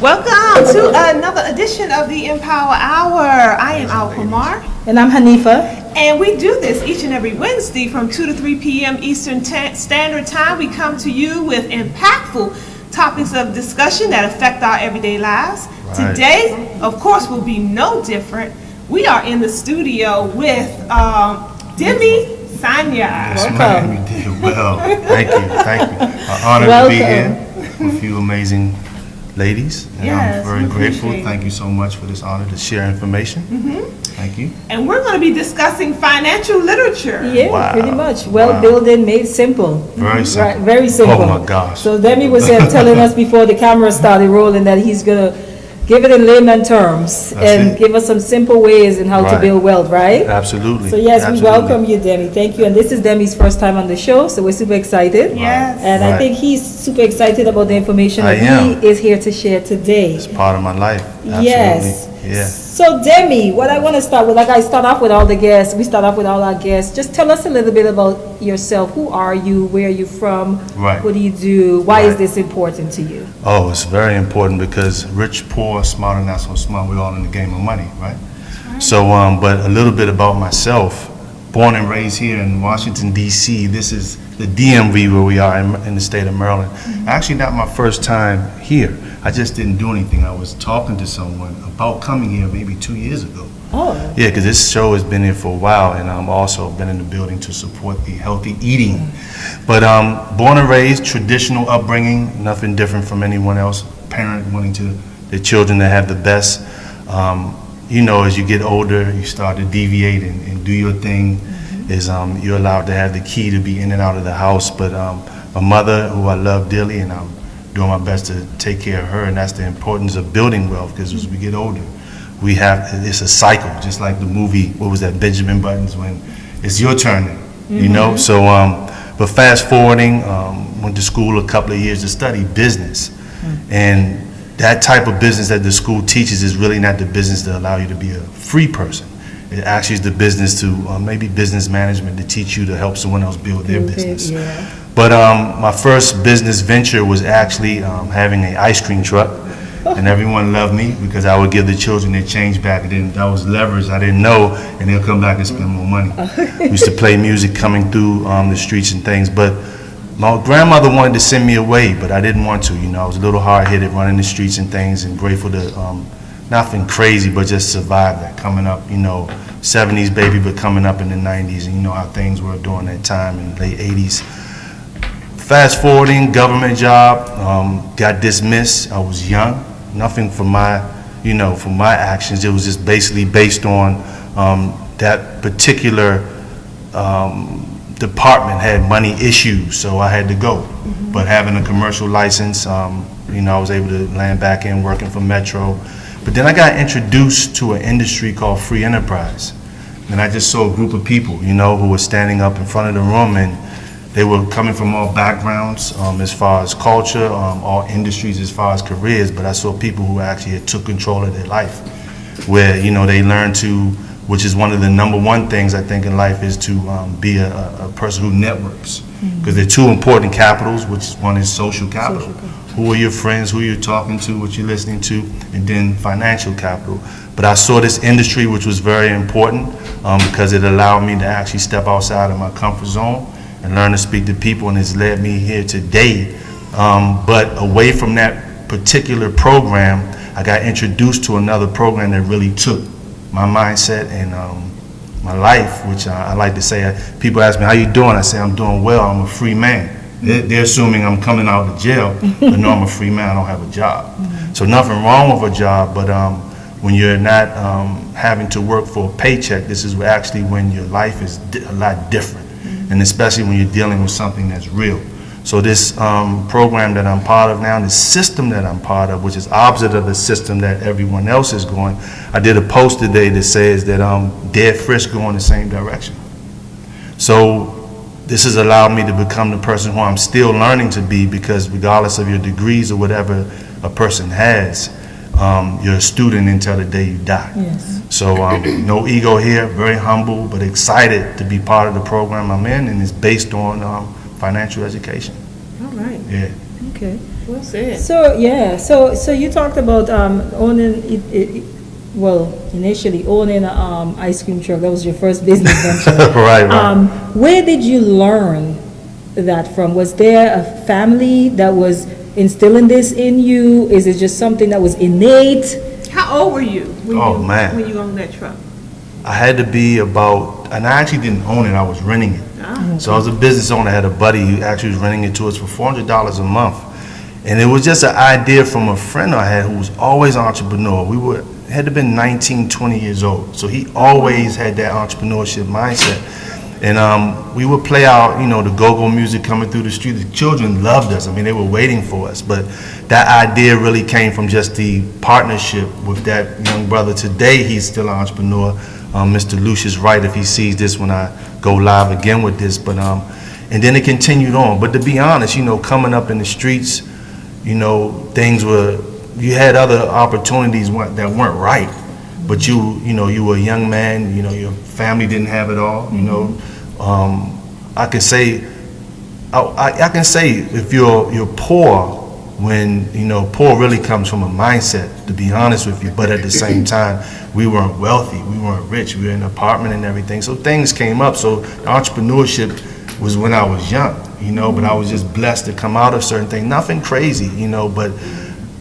Welcome to another edition of the Empower Hour. I am Alqamar. And I'm Hanifah. And we do this each and every Wednesday from 2 to 3 p.m. Eastern Standard Time. We come to you with impactful topics of discussion that affect our everyday lives. Right. Today, of course, will be no different. We are in the studio with Demi Sanya. Yes, ma'am, you did well. Thank you. An honor to be here with you amazing ladies. And yes, I'm very grateful. Thank you so much for this honor to share information. Thank you. And we're going to be discussing financial literature. Yeah, wow. Pretty much. Well building, made simple. Very simple. Right, very simple. Oh my gosh. So Demi was telling us before the camera started rolling that he's going to give it in layman terms and give us some simple ways in how to build wealth, right? Absolutely. So yes, we welcome you, Demi. Thank you. And this is Demi's first time on the show, so we're super excited. Yes. And I think he's super excited about the information that he is here to share today. It's part of my life. Absolutely. Yes. Yeah. So Demi, what I want to start with, like I start off with all the guests, we start off with all our guests. Just tell us a little bit about yourself. Who are you? Where are you from? Right. What do you do? Why is this important to you? Oh, it's very important because rich, poor, smart, and not so smart, we're all in the game of money, right? So, but a little bit about myself. Born and raised here in Washington, D.C. This is the DMV where we are in the state of Maryland. Actually, not my first time here. I just didn't do anything. I was talking to someone about coming here maybe 2 years ago. Oh. Yeah, because this show has been here for a while, and I've also been in the building to support the healthy eating. But born and raised, traditional upbringing, nothing different from anyone else. Parent wanting to their children to have the best. You know, as you get older, you start to deviate and do your thing. Is you're allowed to have the key to be in and out of the house. But my mother, who I love dearly, and I'm doing my best to take care of her, and that's the importance of building wealth, because as we get older, it's a cycle, just like the movie, what was that, Benjamin Buttons, when it's your turn, you know? So, but fast forwarding, went to school a couple of years to study business. And that type of business that the school teaches is really not the business to allow you to be a free person. It actually is the business to, maybe business management, to teach you to help someone else build their business. But my first business venture was actually having an ice cream truck, and everyone loved me because I would give the children their change back, and then that was leverage I didn't know, and they'll come back and spend more money. We used to play music coming through the streets and things, but my grandmother wanted to send me away, but I didn't want to. You know, I was a little hard-headed running the streets and things, and grateful to nothing crazy, but just survive that coming up, you know, 70s baby, but coming up in the 90s, and you know how things were during that time in the late 80s. Fast forwarding, government job, got dismissed. I was young, nothing for my, you know, for my actions. It was just basically based on that particular department had money issues, so I had to go. But having a commercial license, you know, I was able to land back in working for Metro. But then I got introduced to an industry called free enterprise. And I just saw a group of people, you know, who were standing up in front of the room, and they were coming from all backgrounds, as far as culture, all industries as far as careers, but I saw people who actually took control of their life, where, you know, they learned to, which is one of the number one things I think in life, is to be a person who networks. Because they're two important capitals, which one is social capital. Who are your friends, who you're talking to, what you're listening to, and then financial capital. But I saw this industry, which was very important, because it allowed me to actually step outside of my comfort zone and learn to speak to people, and it's led me here today. But away from that particular program, I got introduced to another program that really took my mindset and my life, which I like to say, people ask me, how you doing? I say, I'm doing well, I'm a free man. They're assuming I'm coming out of jail, but no, I'm a free man, I don't have a job. So nothing wrong with a job, but when you're not having to work for a paycheck, this is actually when your life is a lot different, and especially when you're dealing with something that's real. So this program that I'm part of now, this system that I'm part of, which is opposite of the system that everyone else is going, I did a post today that says that dead fish go in the same direction. So this has allowed me to become the person who I'm still learning to be, because regardless of your degrees or whatever a person has, you're a student until the day you die. Yes. So no ego here, very humble, but excited to be part of the program I'm in, and it's based on financial education. All right. Yeah. Okay. Well said. So, yeah, so you talked about owning, well, initially owning a ice cream truck. That was your first business venture. Right. Where did you learn that from? Was there a family that was instilling this in you? Is it just something that was innate? How old were you when Man. when you owned that truck? I had to be about, and I actually didn't own it, I was renting it. So I was a business owner, I had a buddy who actually was renting it to us for $400 a month. And it was just an idea from a friend I had who was always an entrepreneur. Had to been 19, 20 years old. So he always had that entrepreneurship mindset. And we would play out, the go-go music coming through the street. The children loved us. I mean, they were waiting for us. But that idea really came from just the partnership with that young brother. Today, he's still an entrepreneur. Mr. Lucius Wright, if he sees this when I go live again with this. But and then it continued on. But to be honest, coming up in the streets, things you had other opportunities that weren't right. But you were a young man, your family didn't have it all, I can say if you're poor, when, poor really comes from a mindset, to be honest with you, but at the same time, we weren't wealthy, we weren't rich, we were in an apartment and everything, so things came up. So entrepreneurship was when I was young, but I was just blessed to come out of certain things, nothing crazy, but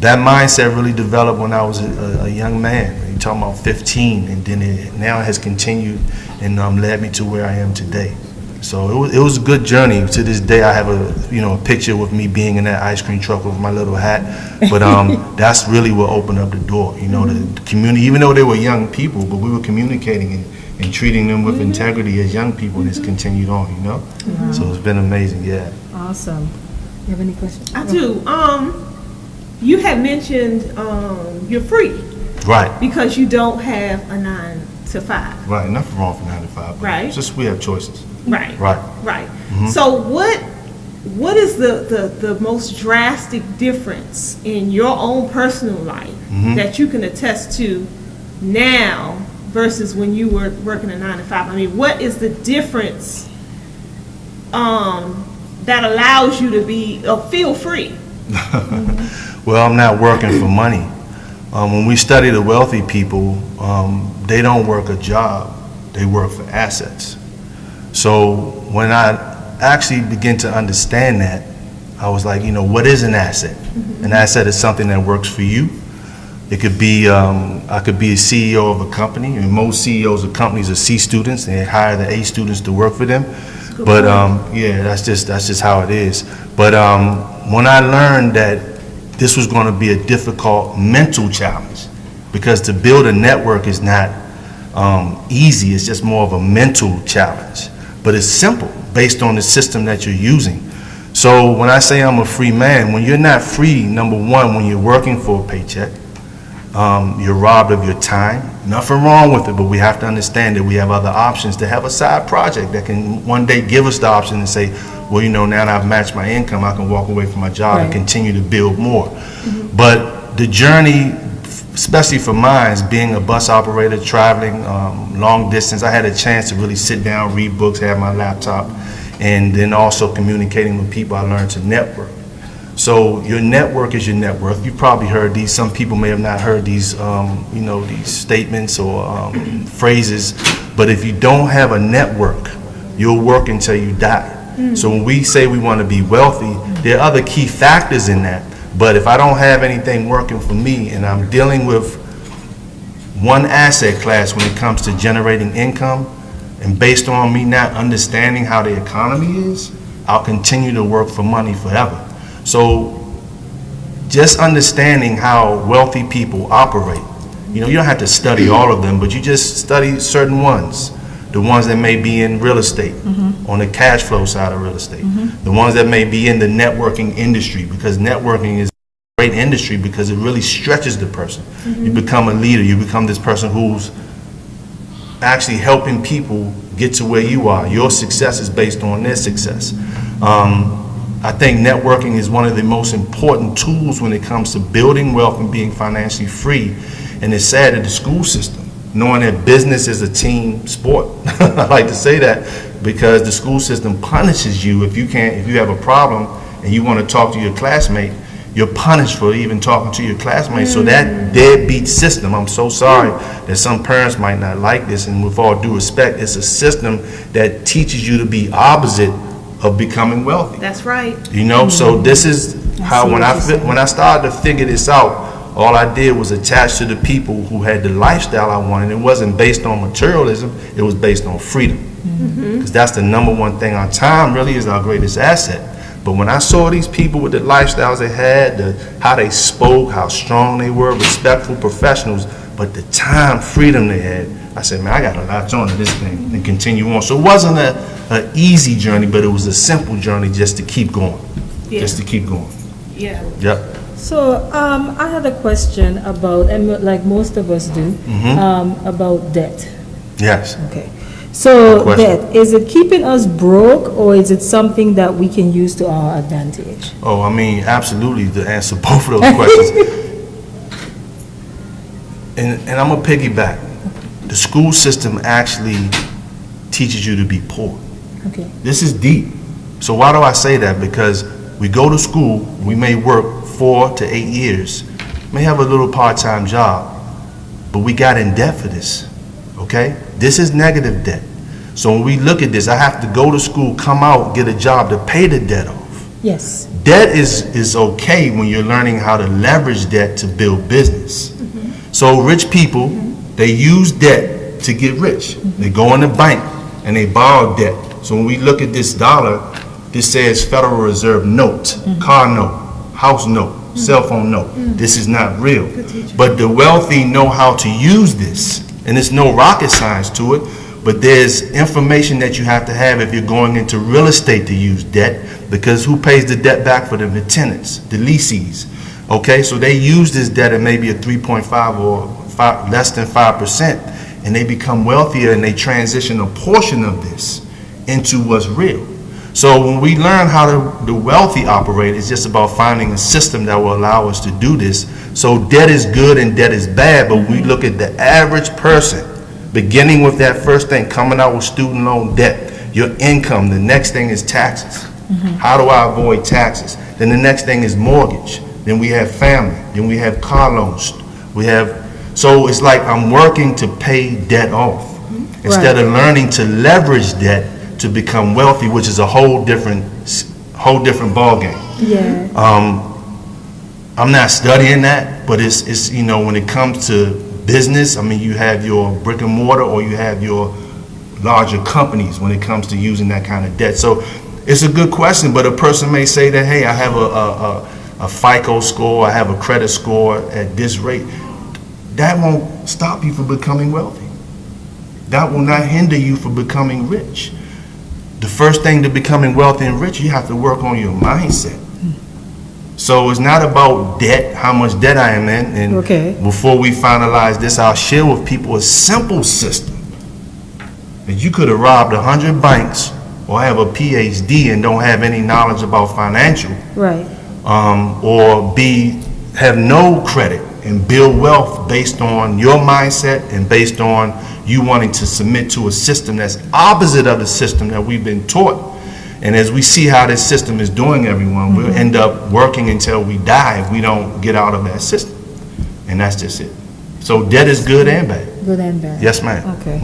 that mindset really developed when I was a young man. You're talking about 15, and then it now has continued and led me to where I am today. So it was a good journey. To this day, I have a picture with me being in that ice cream truck with my little hat. But that's really what opened up the door. The community, even though they were young people, but we were communicating and treating them with integrity as young people, and it's continued on. So it's been amazing. Yeah. Awesome. You have any questions? I do. You had mentioned you're free. Right. Because you don't have a 9 to 5. Right. Nothing wrong with 9 to 5. But Right. It's just we have choices. Right. Right. Right. So what is the most drastic difference in your own personal life that you can attest to now versus when you were working a 9 to 5? I mean, what is the difference that allows you to feel free? Well, I'm not working for money. When we study the wealthy people, they don't work a job, they work for assets. So when I actually begin to understand that, I was like, what is an asset? An asset is something that works for you. It could be, I could be a CEO of a company, and most CEOs of companies are C students, and they hire the A students to work for them. But yeah, that's just how it is. But when I learned that this was going to be a difficult mental challenge, because to build a network is not easy, it's just more of a mental challenge. But it's simple based on the system that you're using. So when I say I'm a free man, when you're not free, number one, when you're working for a paycheck, you're robbed of your time. Nothing wrong with it, but we have to understand that we have other options to have a side project that can one day give us the option to say, well, now that I've matched my income, I can walk away from my job and continue to build more. But the journey, especially for mine, is being a bus operator, traveling long distance. I had a chance to really sit down, read books, have my laptop, and then also communicating with people. I learned to network. So your network is your net worth. You've probably heard these. Some people may have not heard these, these statements or phrases. But if you don't have a network, you'll work until you die. So when we say we want to be wealthy, there are other key factors in that. But if I don't have anything working for me and I'm dealing with one asset class when it comes to generating income, and based on me not understanding how the economy is, I'll continue to work for money forever. So just understanding how wealthy people operate. You don't have to study all of them, but you just study certain ones. The ones that may be in real estate, on the cash flow side of real estate. The ones that may be in the networking industry, because networking is a great industry because it really stretches the person. You become a leader. You become this person who's actually helping people get to where you are. Your success is based on their success. I think networking is one of the most important tools when it comes to building wealth and being financially free. And it's sad that the school system, knowing that business is a team sport, I like to say that, because the school system punishes you if you have a problem and you want to talk to your classmate, you're punished for even talking to your classmates. So that deadbeat system, I'm so sorry that some parents might not like this, and with all due respect, it's a system that teaches you to be opposite of becoming wealthy. That's right. You know, so this is how when I started to figure this out, all I did was attach to the people who had the lifestyle I wanted. It wasn't based on materialism, it was based on freedom. Because that's the number one thing. Our time really is our greatest asset. But when I saw these people with the lifestyles they had, how they spoke, how strong they were, respectful professionals, but the time freedom they had, I said, man, I got to latch on to this thing and continue on. So it wasn't an easy journey, but it was a simple journey just to keep going. Yeah. Just to keep going. Yeah. Yep. So I had a question about, and like most of us do, about debt. Yes. Okay. So Good question. debt, is it keeping us broke, or is it something that we can use to our advantage? Oh, I mean, absolutely, to answer both of those questions. And I'm going to piggyback. The school system actually teaches you to be poor. Okay. This is deep. So why do I say that? Because we go to school, we may work 4 to 8 years, may have a little part-time job, but we got in debt for this, okay? This is negative debt. So when we look at this, I have to go to school, come out, get a job to pay the debt off. Yes. Debt is okay when you're learning how to leverage debt to build business. So rich people, they use debt to get rich. They go in the bank and they borrow debt. So when we look at this dollar, this says Federal Reserve note, car note, house note, cell phone note. This is not real. But the wealthy know how to use this. And there's no rocket science to it. But there's information that you have to have if you're going into real estate to use debt, because who pays the debt back for them? The tenants, the lessees. Okay, so they use this debt at maybe a 3.5 or less than 5%, and they become wealthier and they transition a portion of this into what's real. So when we learn how the wealthy operate, it's just about finding a system that will allow us to do this. So debt is good and debt is bad, but we look at the average person, beginning with that first thing, coming out with student loan debt, your income. The next thing is taxes. How do I avoid taxes? Then the next thing is mortgage. Then we have family. Then we have car loans. So it's like I'm working to pay debt off instead of learning to leverage debt to become wealthy, which is a whole different ball game. Yeah. I'm not studying that, but it's you know, when it comes to business, I mean, you have your brick and mortar or you have your larger companies when it comes to using that kind of debt. So it's a good question, but a person may say that, hey, I have a FICO score, I have a credit score at this rate. That won't stop you from becoming wealthy. That will not hinder you from becoming rich. The first thing to becoming wealthy and rich, you have to work on your mindset. So it's not about debt, how much debt I am in. And before we finalize this, I'll share with people a simple system. That you could have robbed 100 banks or have a PhD and don't have any knowledge about financial. Right. Or have no credit and build wealth based on your mindset and based on you wanting to submit to a system that's opposite of the system that we've been taught. And as we see how this system is doing, everyone, we'll end up working until we die if we don't get out of that system. And that's just it. So debt is good and bad. Good and bad. Yes, ma'am. Okay.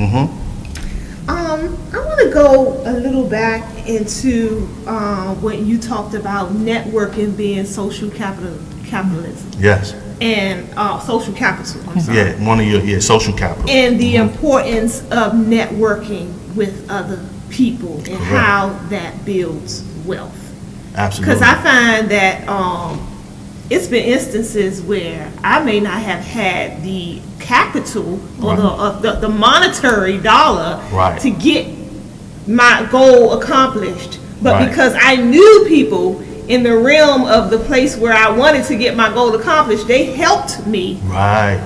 I want to go a little back into when you talked about networking being social capitalism. Yes. And social capital, I'm sorry. Yeah, one of your social capital. And the importance of networking with other people and how that builds wealth. Absolutely. Because I find that it's been instances where I may not have had the capital or the monetary dollar to get my goal accomplished, but because I knew people in the realm of the place where I wanted to get my goal accomplished, they helped me.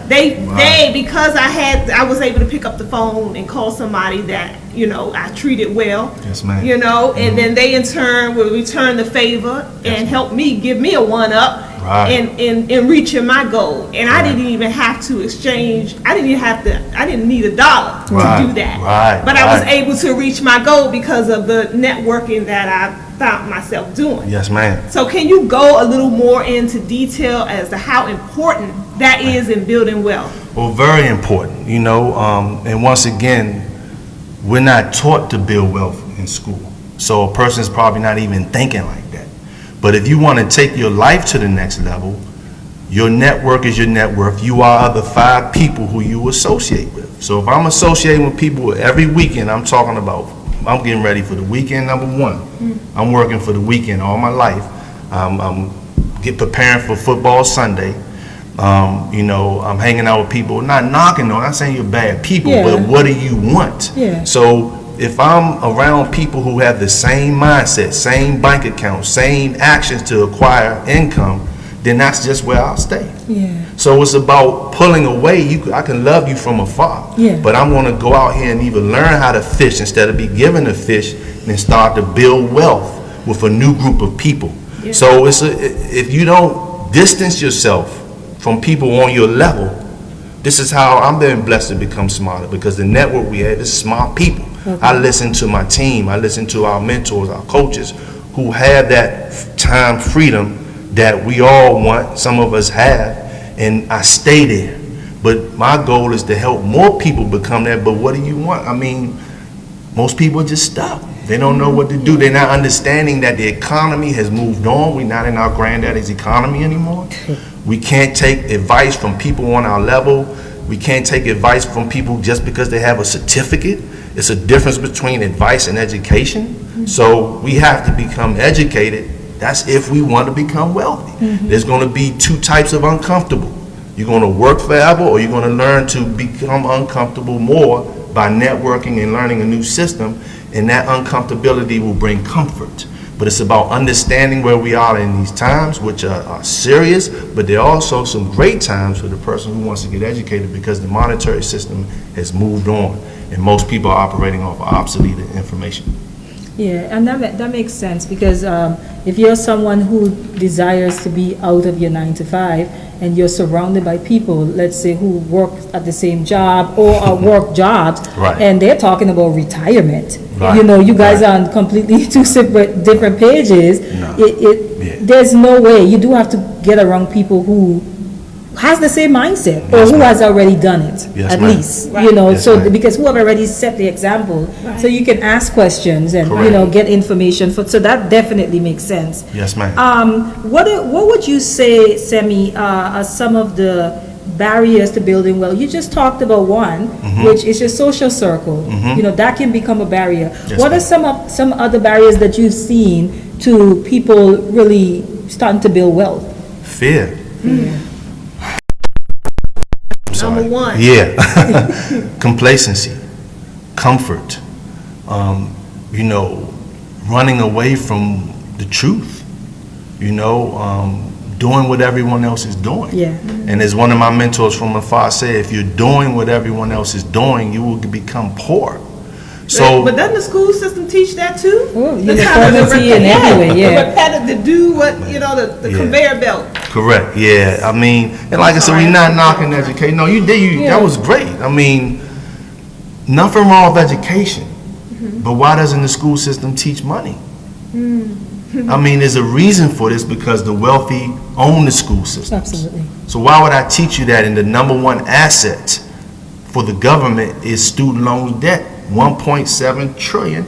They because I was able to pick up the phone and call somebody that, you know, I treated well. Yes, ma'am. You know, and then they in turn will return the favor and help me, give me a one-up in reaching my goal. And I didn't even have to exchange, I didn't need $1 to do that. But I was able to reach my goal because of the networking that I found myself doing. Yes, ma'am. So can you go a little more into detail as to how important that is in building wealth? Well, very important, and once again, we're not taught to build wealth in school. So a person's probably not even thinking like that. But if you want to take your life to the next level, your network is your net worth. You are the 5 people who you associate with. So if I'm associating with people every weekend, I'm getting ready for the weekend number 1. I'm working for the weekend all my life. I'm preparing for football Sunday. I'm hanging out with people, not knocking on, not saying you're bad people, but what do you want? Yeah. So if I'm around people who have the same mindset, same bank account, same actions to acquire income, then that's just where I'll stay. Yeah. So it's about pulling away. I can love you from afar, but I'm going to go out here and even learn how to fish instead of be given a fish, and start to build wealth with a new group of people. Yeah. So if you don't distance yourself from people on your level, this is how I'm being blessed to become smarter, because the network we have is smart people. Okay. I listen to my team. I listen to our mentors, our coaches, who have that time freedom that we all want, some of us have, and I stay there. But my goal is to help more people become that. But what do you want? I mean, most people are just stuck. They don't know what to do. They're not understanding that the economy has moved on. We're not in our granddaddy's economy anymore. We can't take advice from people on our level. We can't take advice from people just because they have a certificate. It's a difference between advice and education. So we have to become educated. That's if we want to become wealthy. There's going to be 2 types of uncomfortable. You're going to work forever, or you're going to learn to become uncomfortable more by networking and learning a new system, and that uncomfortability will bring comfort. But it's about understanding where we are in these times, which are serious, but there are also some great times for the person who wants to get educated, because the monetary system has moved on, and most people are operating off of obsolete information. Yeah, and that makes sense, because if you're someone who desires to be out of your 9 to 5, and you're surrounded by people, let's say, who work at the same job or work jobs, and they're talking about retirement. You guys are on completely 2 separate, different pages. There's no way. You do have to get around people who has the same mindset, or who has already done it, at least, because who have already set the example, so you can ask questions and, get information. So that definitely makes sense. Yes, ma'am. What would you say, Semi, are some of the barriers to building wealth? You just talked about one, which is your social circle. That can become a barrier. Yes, what are some other barriers that you've seen to people really starting to build wealth? Fear. Number 1. Yeah. Complacency, comfort, running away from the truth, doing what everyone else is doing. Yeah. And as one of my mentors from afar said, if you're doing what everyone else is doing, you will become poor. So, but doesn't the school system teach that too? Uniformity and everywhere, repetitive, do what, the conveyor belt. Correct, yeah. I mean, and like I said, we're not knocking education. No, you did, that was great. I mean, nothing wrong with education, but why doesn't the school system teach money? I mean, there's a reason for this, because the wealthy own the school system. Absolutely. So why would I teach you that? And the number 1 asset for the government is student loan debt, $1.7 trillion.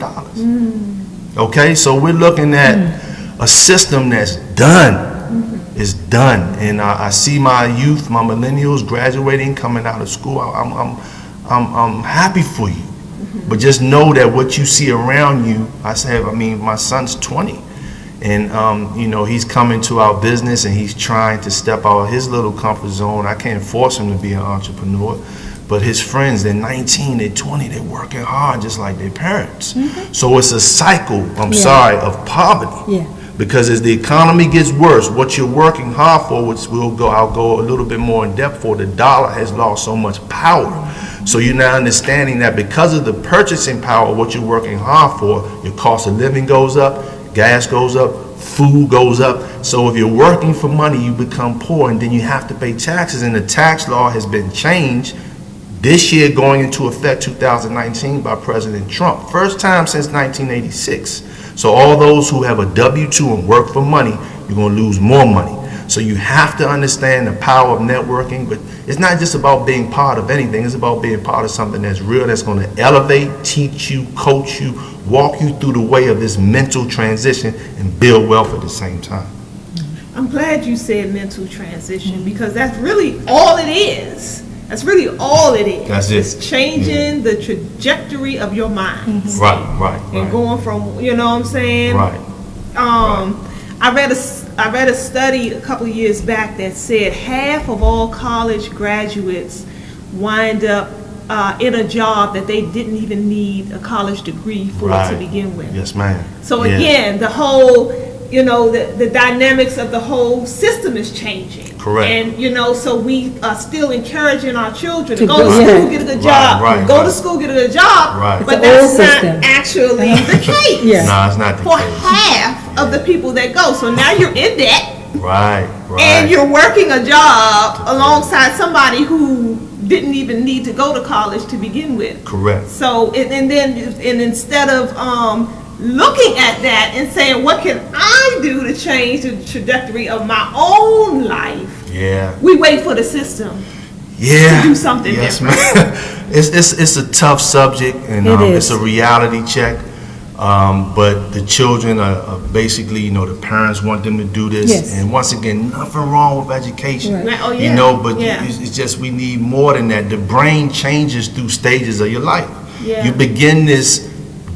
Okay, so we're looking at a system that's done. It's done, and I see my youth, my millennials graduating, coming out of school. I'm happy for you, but just know that what you see around you. My son's 20, and he's coming to our business, and he's trying to step out of his little comfort zone. I can't force him to be an entrepreneur, but his friends, they're 19, they're 20, they're working hard just like their parents. So it's a cycle, of poverty. Yeah. Because as the economy gets worse, what you're working hard for, which I'll go a little bit more in depth for, the dollar has lost so much power. So you're now understanding that because of the purchasing power of what you're working hard for, your cost of living goes up, gas goes up, food goes up. So if you're working for money, you become poor, and then you have to pay taxes, and the tax law has been changed This year going into effect 2019 by President Trump. First time since 1986. So all those who have a W-2 and work for money, you're going to lose more money. So you have to understand the power of networking, but it's not just about being part of anything. It's about being part of something that's real, that's going to elevate, teach you, coach you, walk you through the way of this mental transition and build wealth at the same time. I'm glad you said mental transition, because that's really all it is. That's really all it is. That's it. It's changing the trajectory of your mind. Right. And going from, you know what I'm saying? Right. I read a study a couple of years back that said half of all college graduates wind up in a job that they didn't even need a college degree for to begin with. Yes, ma'am. So again, the whole, the dynamics of the whole system is changing. Correct. And, so we are still encouraging our children to To go go, to school, yeah. get a good job, go to school, get a good job. Right. But It's an old that's not system. actually the case. Yeah. No, it's not the For case. half of the people that go. So now you're in debt. Right. And you're working a job alongside somebody who didn't even need to go to college to begin with. Correct. So, and instead of looking at that and saying, what can I do to change the trajectory of my own life? Yeah. We wait for the system Yeah. to do something Yes, different. ma'am. It's a tough subject, and It is. it's a reality check. But the children are basically, the parents want them to do this. Yes. And once again, nothing wrong with education. Right. Oh, yeah. But Yeah. it's just we need more than that. The brain changes through stages of your life. Yeah. You begin this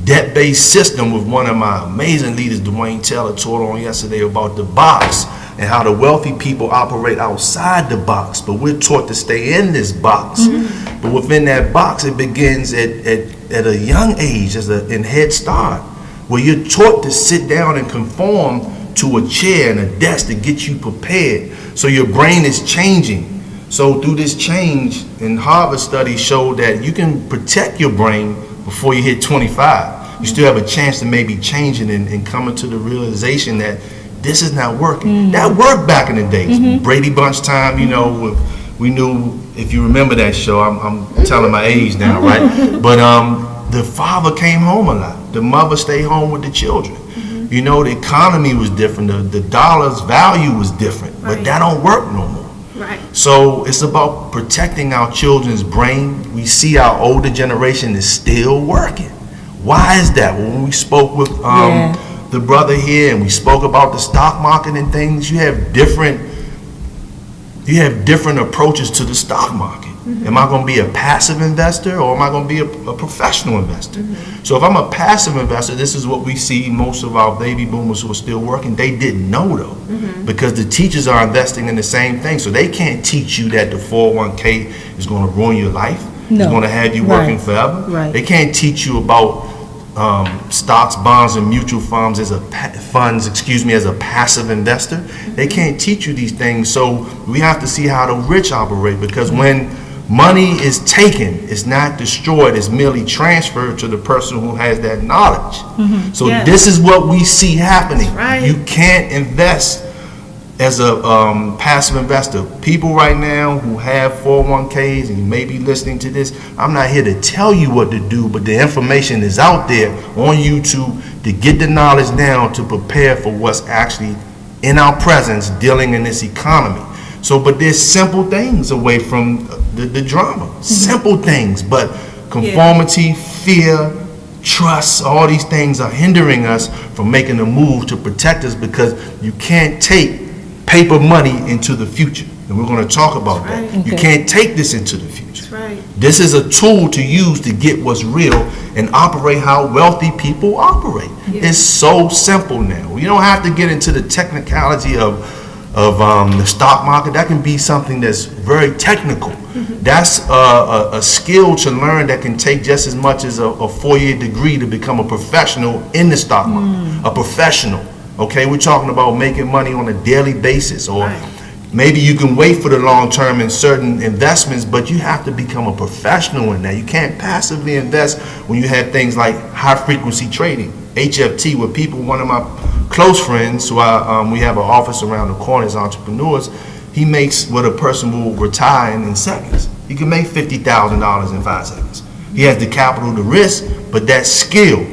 debt-based system with one of my amazing leaders, Dwayne Taylor, taught on yesterday about the box and how the wealthy people operate outside the box, but we're taught to stay in this box. Mm-hmm. But within that box, it begins at a young age, in Head Start, where you're taught to sit down and conform to a chair and a desk to get you prepared. So your brain is changing. So through this change, and Harvard studies show that you can protect your brain before you hit 25. You still have a chance to maybe change it and coming to the realization that this is not working. That worked back in the days. Brady Bunch time, we knew, if you remember that show, I'm telling my age now, right? But the father came home a lot. The mother stayed home with the children. The economy was different. The dollar's value was different. But Right. that don't work no more. Right. So it's about protecting our children's brain. We see our older generation is still working. Why is that? When we spoke with the brother here and we spoke about the stock market and things, you have different approaches to the stock market. Am I going to be a passive investor, or am I going to be a professional investor? So if I'm a passive investor, this is what we see most of our baby boomers who are still working. They didn't know though, because the teachers are investing in the same thing. So they can't teach you that the 401k is going to ruin your life. No. It's going to have you working Right. forever. Right. They can't teach you about stocks, bonds, and mutual funds as a passive investor. They can't teach you these things. So we have to see how the rich operate, because when money is taken, it's not destroyed, it's merely transferred to the person who has that knowledge. So Yes. this is what we see happening. That's right. You can't invest as a passive investor. People right now who have 401ks, and you may be listening to this, I'm not here to tell you what to do, but the information is out there on YouTube to get the knowledge now to prepare for what's actually in our presence dealing in this economy. So, but there's simple things away from the drama. Simple things, but conformity, fear, trust, all these things are hindering us from making a move to protect us, because you can't take paper money into the future. And we're going to talk about that. Right. You Okay. can't take this into the future. That's right. This is a tool to use to get what's real and operate how wealthy people operate. Yeah. It's so simple now. You don't have to get into the technicality of the stock market. That can be something that's very technical. That's a skill to learn that can take just as much as a 4-year degree to become a professional in the stock market. A professional. Okay, we're talking about making money on a daily basis, or Right. maybe you can wait for the long term in certain investments, but you have to become a professional in that. You can't passively invest when you have things like high frequency trading, HFT, where people, one of my close friends, who we have an office around the corner as entrepreneurs, he makes what a person will retire in seconds. He can make $50,000 in 5 seconds. He has the capital to risk, but that skill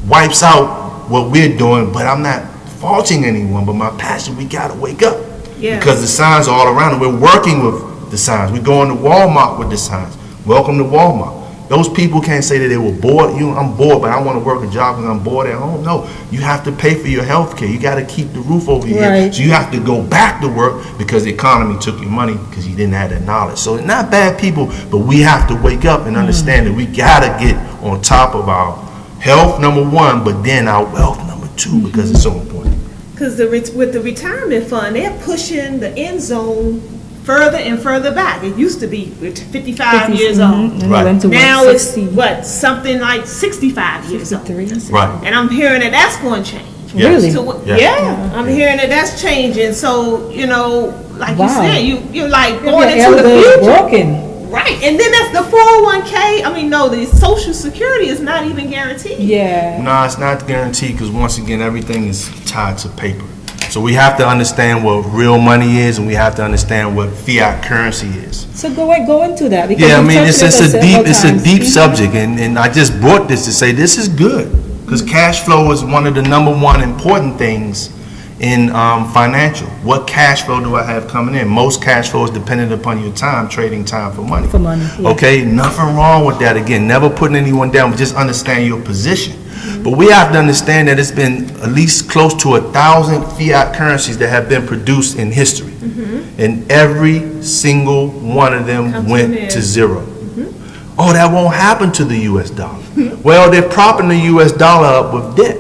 wipes out what we're doing. But I'm not faulting anyone, but my passion, we gotta wake up. Yeah. Because the signs are all around, and we're working with the signs. We're going to Walmart with the signs. Welcome to Walmart. Those people can't say that they were bored. I'm bored, but I want to work a job because I'm bored at home. No, you have to pay for your health care. You got to keep the roof over your head. So you have to go back to work because the economy took your money because you didn't have that knowledge. So they're not bad people, but we have to wake up and understand that we got to get on top of our health, number one, but then our wealth, number two, because it's so important. Because with the retirement fund, they're pushing the end zone further and further back. It used to be 55 years old. Right. Now it's something like 65 years old. Right. And I'm hearing that that's going to change. Really? So, Yes. yeah, I'm hearing that that's changing. So, like you said, you're like going Your into the elder is future. working. Right. And then that's the 401k. The Social Security is not even guaranteed. Yeah. No, it's not guaranteed because once again, everything is tied to paper. So we have to understand what real money is, and we have to understand what fiat currency is. So go into that. Because Yeah, it's a deep subject, and I just brought this to say this is good because cash flow is one of the number one important things in financial. What cash flow do I have coming in? Most cash flow is dependent upon your time, trading time for money. For money, yeah. Okay, nothing wrong with that. Again, never putting anyone down, but just understand your position. But we have to understand that it's been at least close to 1,000 fiat currencies that have been produced in history. And every single one of them went to zero. Oh, that won't happen to the U.S. dollar. Well, they're propping the U.S. dollar up with debt.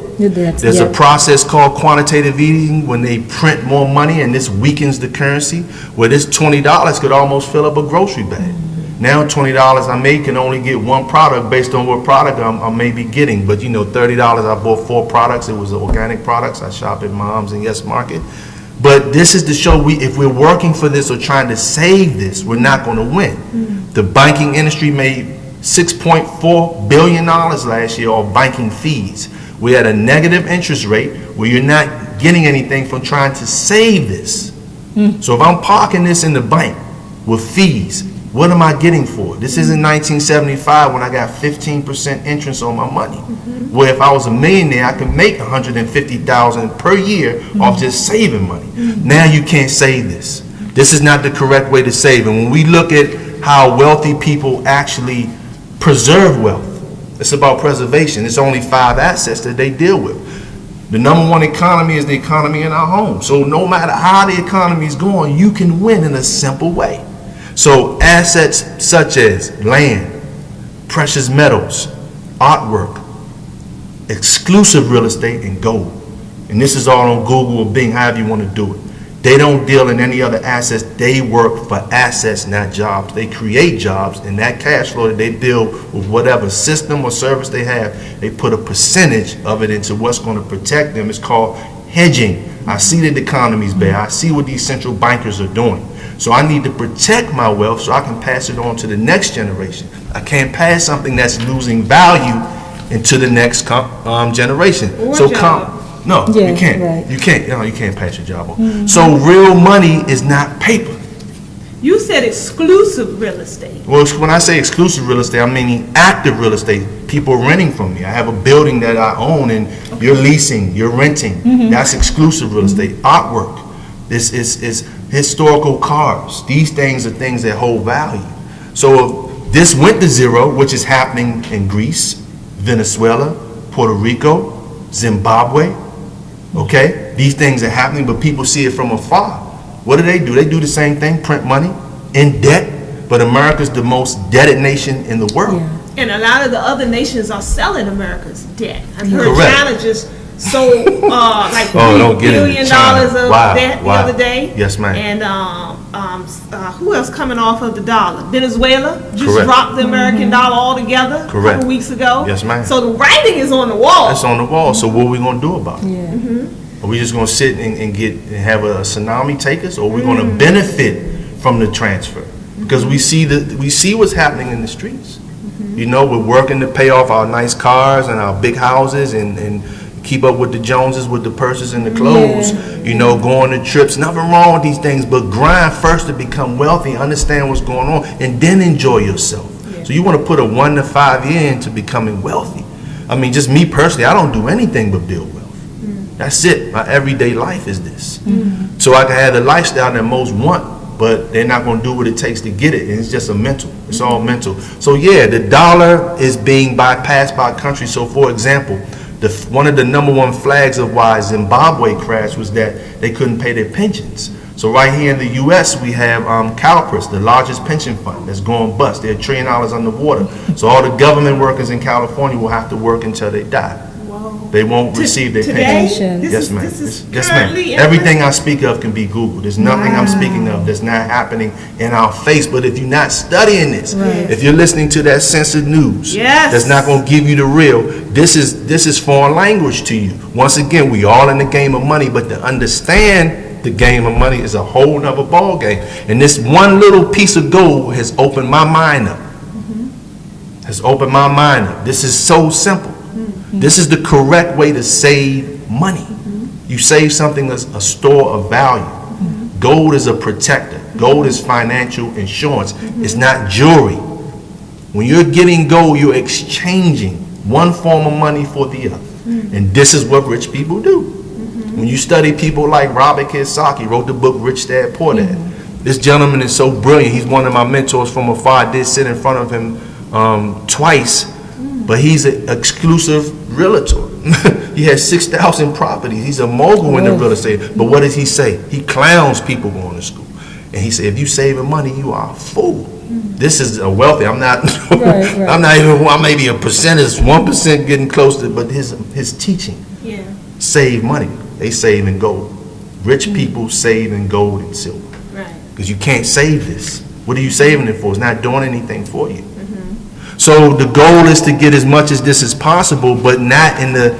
There's a process called quantitative easing when they print more money, and this weakens the currency, where this $20 could almost fill up a grocery bag. Now $20 I make can only get one product based on what product I may be getting. But $30 I bought 4 products. It was organic products. I shop at Mom's and Yes Market. But this is to show if we're working for this or trying to save this, we're not going to win. The banking industry made $6.4 billion last year off banking fees. We had a negative interest rate where you're not getting anything from trying to save this. So if I'm parking this in the bank with fees, what am I getting for it? This isn't 1975 when I got 15% interest on my money. Where if I was a millionaire, I could make $150,000 per year off just saving money. Now you can't save this. This is not the correct way to save. And when we look at how wealthy people actually preserve wealth, it's about preservation. It's only 5 assets that they deal with. The number one economy is the economy in our home. So no matter how the economy is going, you can win in a simple way. So assets such as land, precious metals, artwork, exclusive real estate, and gold. And this is all on Google or Bing, however you want to do it. They don't deal in any other assets. They work for assets, not jobs. They create jobs, and that cash flow that they deal with whatever system or service they have, they put a percentage of it into what's going to protect them. It's called hedging. I see that the economy's bad. I see what these central bankers are doing. So I need to protect my wealth so I can pass it on to the next generation. I can't pass something that's losing value into the next generation. No, you can't. Right. You can't pass your job on. So real money is not paper. You said exclusive real estate. Well, when I say exclusive real estate, I'm meaning active real estate. People renting from me. I have a building that I own, and you're leasing, you're renting. That's exclusive real estate. Artwork. This is historical cars. These things are things that hold value. So if this went to zero, which is happening in Greece, Venezuela, Puerto Rico, Zimbabwe. Okay, these things are happening, but people see it from afar. What do? They do the same thing, print money in debt, but America's the most debted nation in the world. Yeah. And a lot of the other nations are selling America's debt. I've heard Correct. China just sold like don't $3 get into billion China. of Wow, debt the other day. Yes, ma'am. And who else coming off of the dollar? Venezuela just Correct. dropped the American dollar altogether a Correct. couple weeks ago. Yes, ma'am. So the writing is on the wall. It's on the wall. So what are we gonna do about it? Yeah. Are we just gonna sit and have a tsunami take us, or are we gonna benefit from the transfer? Because we see what's happening in the streets. We're working to pay off our nice cars and our big houses and keep up with the Joneses, with the purses and the clothes, going to trips. Nothing wrong with these things, but grind first to become wealthy, understand what's going on, and then enjoy yourself. So you want to put a 1 to 5 year into becoming wealthy. I mean, just me personally, I don't do anything but build wealth. That's it. My everyday life is this. So I can have the lifestyle that most want, but they're not going to do what it takes to get it. And it's just a mental. It's all mental. So yeah, the dollar is being bypassed by countries. So for example, one of the #1 flags of why Zimbabwe crashed was that they couldn't pay their pensions. So right here in the U.S., we have CalPERS, the largest pension fund that's going bust. They're $1 trillion underwater. So all the government workers in California will have to work until they die. They won't receive their pension. Yes, ma'am. Yes, ma'am. Everything I speak of can be Googled. There's nothing I'm speaking of that's not happening in our face. But if you're not studying this, if you're listening to that censored news, that's not going to give you the real. This is foreign language to you. Once again, we all in the game of money, but to understand the game of money is a whole nother ball game. And this one little piece of gold has opened my mind up. Has opened my mind up. This is so simple. This is the correct way to save money. You save something as a store of value. Gold is a protector. Gold is financial insurance. It's not jewelry. When you're getting gold, you're exchanging one form of money for the other. And this is what rich people do. When you study people like Robert Kiyosaki, wrote the book Rich Dad Poor Dad. This gentleman is so brilliant. He's one of my mentors from afar. I did sit in front of him twice. But he's an exclusive realtor. He has 6,000 properties. He's a mogul in the real estate. But what does he say? He clowns people going to school. And he said, if you saving money, you are a fool. This is a wealthy. I'm not. I'm not even. I may be a percentage, 1% getting close to. But his teaching. Save money. They save in gold. Rich people save in gold and silver. Because you can't save this. What are you saving it for? It's not doing anything for you. So the goal is to get as much as this as possible, but not in the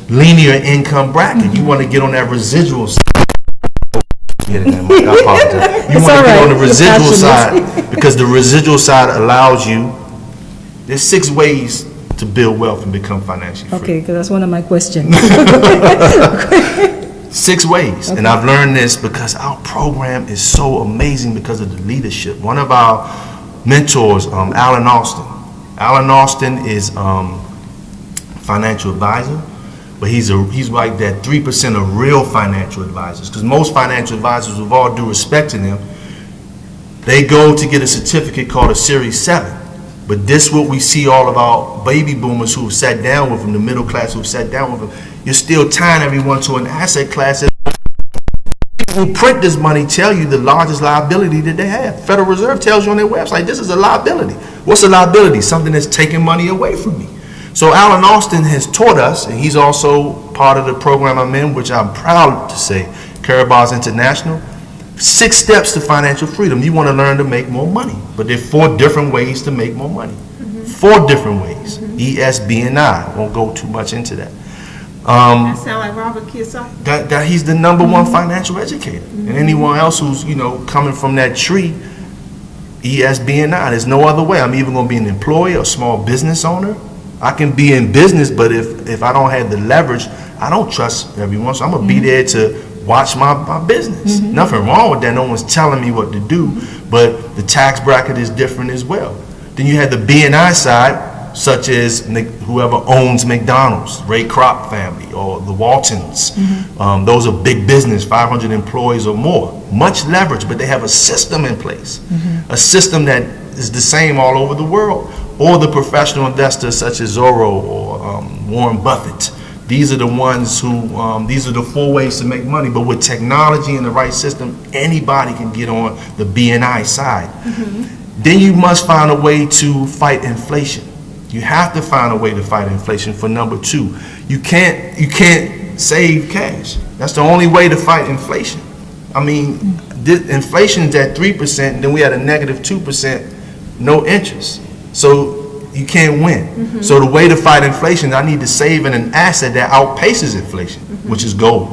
linear income bracket. You want to get on that residual side. I apologize. You want to get on the residual side because the residual side allows you. There's 6 ways to build wealth and become financially free. Okay, because that's one of my questions. 6 ways, and I've learned this because our program is so amazing because of the leadership. One of our mentors, Alan Austin. Alan Austin is financial advisor, but he's like that 3% of real financial advisors. Because most financial advisors, with all due respect to them, they go to get a certificate called a Series 7. But this what we see all about baby boomers who've sat down with them, the middle class who've sat down with them. You're still tying everyone to an asset class. People who print this money tell you the largest liability that they have. Federal Reserve tells you on their website, this is a liability. What's a liability? Something that's taking money away from me. So Alan Austin has taught us, and he's also part of the program I'm in, which I'm proud to say, Carabas International, 6 steps to financial freedom. You want to learn to make more money, but there are 4 different ways to make more money. 4 different ways. E, S, B, and I. Won't go too much into that. That sound like Robert Kiyosaki. That he's the #1 financial educator, and anyone else who's coming from that tree, E, S, B, and I. There's no other way. I'm even going to be an employee, a small business owner. I can be in business, but if I don't have the leverage, I don't trust everyone. So I'm gonna be there to watch my business. Nothing wrong with that. No one's telling me what to do, but the tax bracket is different as well. Then you have the B and I side, such as whoever owns McDonald's, Ray Kroc family, or the Waltons. Those are big business, 500 employees or more. Much leverage, but they have a system in place. A system that is the same all over the world. Or the professional investors such as Zorro or Warren Buffett. These are the ones who, these are the 4 ways to make money. But with technology and the right system, anybody can get on the B&I side. Then you must find a way to fight inflation. You have to find a way to fight inflation for #2. You can't save cash. That's the only way to fight inflation. I mean, inflation is at 3%, and then we had a -2%, no interest. So you can't win. So the way to fight inflation, I need to save in an asset that outpaces inflation, which is gold.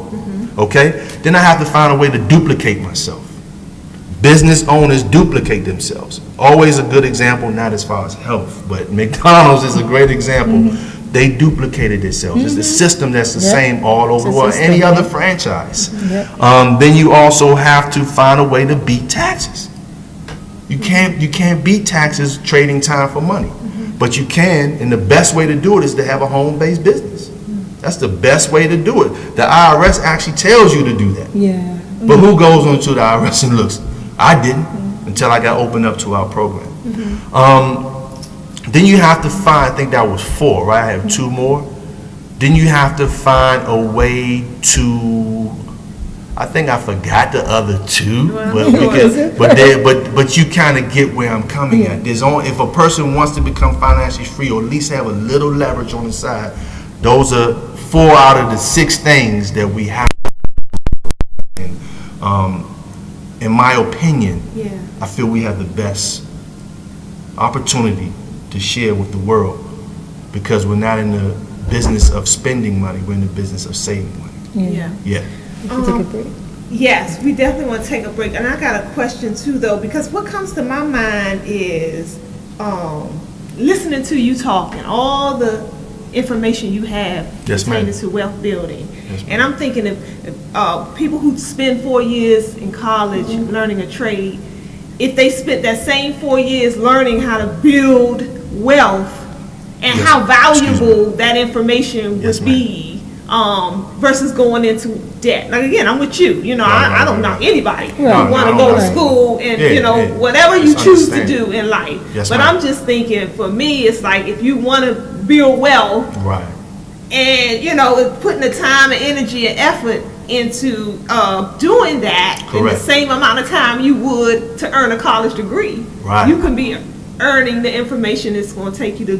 Okay? Then I have to find a way to duplicate myself. Business owners duplicate themselves. Always a good example, not as far as health, but McDonald's is a great example. they duplicated themselves. It's a system that's the Yep. same all over the It's a world, system, any other yeah. franchise. Yep. Then you also have to find a way to beat taxes. You can't beat taxes trading time for money. But you can, and the best way to do it is to have a home-based business. That's the best way to do it. The IRS actually tells you to do that. Yeah. But who goes onto the IRS and looks? I didn't until I got opened up to our program. Then you have to find, I think that was 4, right? I have 2 more. Then you have to find a way to, I think I forgot the other 2, but you kind of get where I'm coming at. There's only, if a person wants to become financially free or at least have a little leverage on the side, those are 4 out of the 6 things that we have. In my opinion, I feel we have the best opportunity to share with the world because we're not in the business of spending money, we're in the business of saving money. Yeah. Yeah. We should take a break. Yes, we definitely want to take a break. And I got a question too, though, because what comes to my mind is listening to you talk and all the information you have Yes, ma'am. pertaining to wealth building. Yes, ma'am. And I'm thinking of people who spend 4 years in college learning a trade, if they spent that same 4 years learning how to build wealth and Yes. how valuable that information Yes, would ma'am. be versus going into debt. Like again, I'm with you. You know, Right, I don't right, knock right. anybody who Right. want to No, go no, to right. school and Yeah, you know yeah. whatever you Just choose to understand. do in life. Yes, but ma'am. I'm just thinking, for me, it's like if you want to build wealth Right. and you know putting the time and energy and effort into doing that in the Correct. same amount of time you would to earn a college degree. Right. You can be earning the information that's going to take you to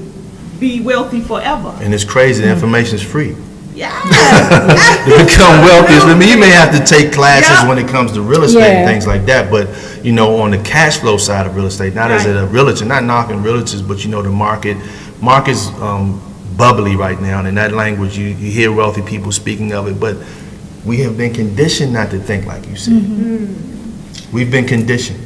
be wealthy forever. And it's crazy, the information is free. Yeah. To become wealthy, I mean, you may have to take classes Yeah. when it comes to real estate and Yeah. things like that, but you know, on the cash flow side of real estate, not as Right. a realtor, not knocking realtors, but you know, the market's bubbly right now, and in that language, you hear wealthy people speaking of it, but we have been conditioned not to think like you said. We've been conditioned.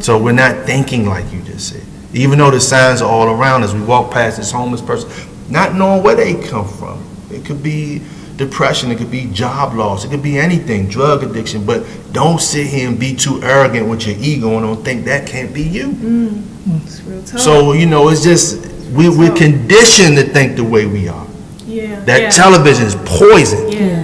So we're not thinking like you just said. Even though the signs are all around us, we walk past this homeless person, not knowing where they come from. It could be depression, it could be job loss, it could be anything, drug addiction, but don't sit here and be too arrogant with your ego and don't think that can't be you. It's real tough. So, you know, it's just, we're conditioned to think the way we are. yeah. That yeah. television is poison. Yeah.